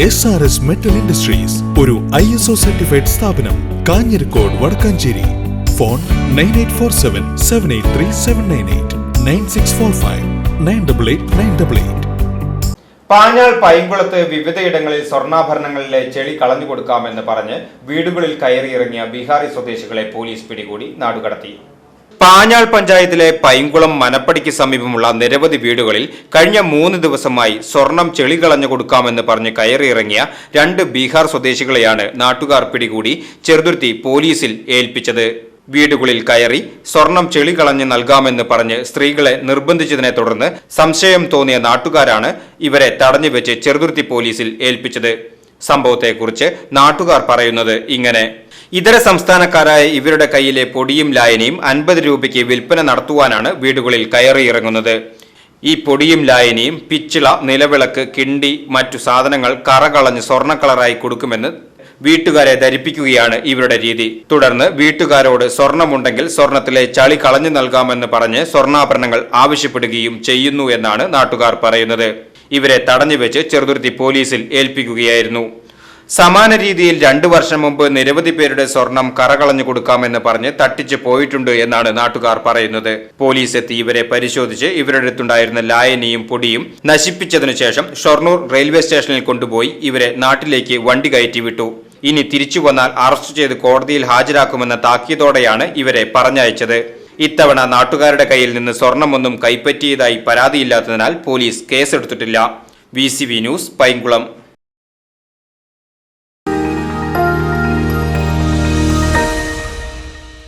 SRS Metal Industries, ഒരു ISO certified സ്ഥാപനം, Kanjirakode Vadakkanchery. Phone 9847783798 9645 988988. Panjal പൈങ്കുളത്ത് വിവിധയിടങ്ങളിൽ സ്വർണ്ണാഭരണങ്ങളിലെ ചെളി കളഞ്ഞു കൊടുക്കാമെന്ന് പറഞ്ഞ് വീടുകളിൽ കയറിയിറങ്ങിയ ബീഹാറി സ്വദേശികളെ പോലീസ് പിടികൂടി നാടുകടത്തി. പാഞ്ഞാൾ പഞ്ചായത്തിലെ പൈങ്കുളം മനപ്പടിക്ക് സമീപമുള്ള നിരവധി വീടുകളിൽ കഴിഞ്ഞ 3 ദിവസമായി സ്വർണം ചെളി കളഞ്ഞു കൊടുക്കാമെന്ന് പറഞ്ഞ് കയറിയിറങ്ങിയ 2 ബീഹാർ സ്വദേശികളെയാണ് നാട്ടുകാർ പിടികൂടി ചെറുതുരുത്തി പോലീസിൽ ഏൽപ്പിച്ചത്. വീടുകളിൽ കയറി സ്വർണം ചെളി കളഞ്ഞ് നൽകാമെന്ന് പറഞ്ഞ് സ്ത്രീകളെ നിർബന്ധിച്ചതിനെ തുടർന്ന് സംശയം തോന്നിയ നാട്ടുകാരാണ് ഇവരെ തടഞ്ഞുവെച്ച് ചെറുതുരുത്തി പോലീസിൽ ഏൽപ്പിച്ചത്. സംഭവത്തെക്കുറിച്ച് നാട്ടുകാർ പറയുന്നത് ഇങ്ങനെ: ഇതര സംസ്ഥാനക്കാരായ ഇവരുടെ കയ്യിലെ പൊടിയും ലായനിയും 50 രൂപയ്ക്ക് വിൽപ്പന നടത്തുവാനാണ് വീടുകളിൽ കയറിയിറങ്ങുന്നത്. ഈ പൊടിയും ലായനിയും പിച്ചിള, നിലവിളക്ക്, കിണ്ടി, മറ്റു സാധനങ്ങൾ കറകളഞ്ഞ് സ്വർണ്ണ കളറായി കൊടുക്കുമെന്ന് വീട്ടുകാരെ ധരിപ്പിക്കുകയാണ് ഇവരുടെ രീതി. തുടർന്ന് വീട്ടുകാരോട് സ്വർണമുണ്ടെങ്കിൽ സ്വർണത്തിലെ ചളി കളഞ്ഞു നൽകാമെന്ന് പറഞ്ഞ് സ്വർണ്ണാഭരണങ്ങൾ ആവശ്യപ്പെടുകയും ചെയ്യുന്നു എന്നാണ് നാട്ടുകാർ പറയുന്നത്. ഇവരെ തടഞ്ഞുവെച്ച് ചെറുതുരുത്തി പോലീസിൽ ഏൽപ്പിക്കുകയായിരുന്നു. സമാന രീതിയിൽ 2 വർഷം മുമ്പ് നിരവധി പേരുടെ സ്വർണം കറകളഞ്ഞു കൊടുക്കാമെന്ന് പറഞ്ഞ് തട്ടിച്ചു പോയിട്ടുണ്ട് എന്നാണ് നാട്ടുകാർ പറയുന്നത്. പോലീസ് എത്തി ഇവരെ പരിശോധിച്ച് ഇവരുടെ അടുത്തുണ്ടായിരുന്ന ലായനിയും പൊടിയും നശിപ്പിച്ചതിനു ശേഷം ഷൊർണൂർ റെയിൽവേ സ്റ്റേഷനിൽ കൊണ്ടുപോയി ഇവരെ നാട്ടിലേക്ക് വണ്ടി കയറ്റി വിട്ടു. ഇനി തിരിച്ചു വന്നാൽ അറസ്റ്റ് ചെയ്ത് കോടതിയിൽ ഹാജരാക്കുമെന്ന താക്കീതോടെയാണ് ഇവരെ പറഞ്ഞയച്ചത്. ഇത്തവണ നാട്ടുകാരുടെ കയ്യിൽ നിന്ന് സ്വർണമൊന്നും കൈപ്പറ്റിയതായി പരാതിയില്ലാത്തതിനാൽ പോലീസ് കേസെടുത്തിട്ടില്ല. VCV news, Painkulam.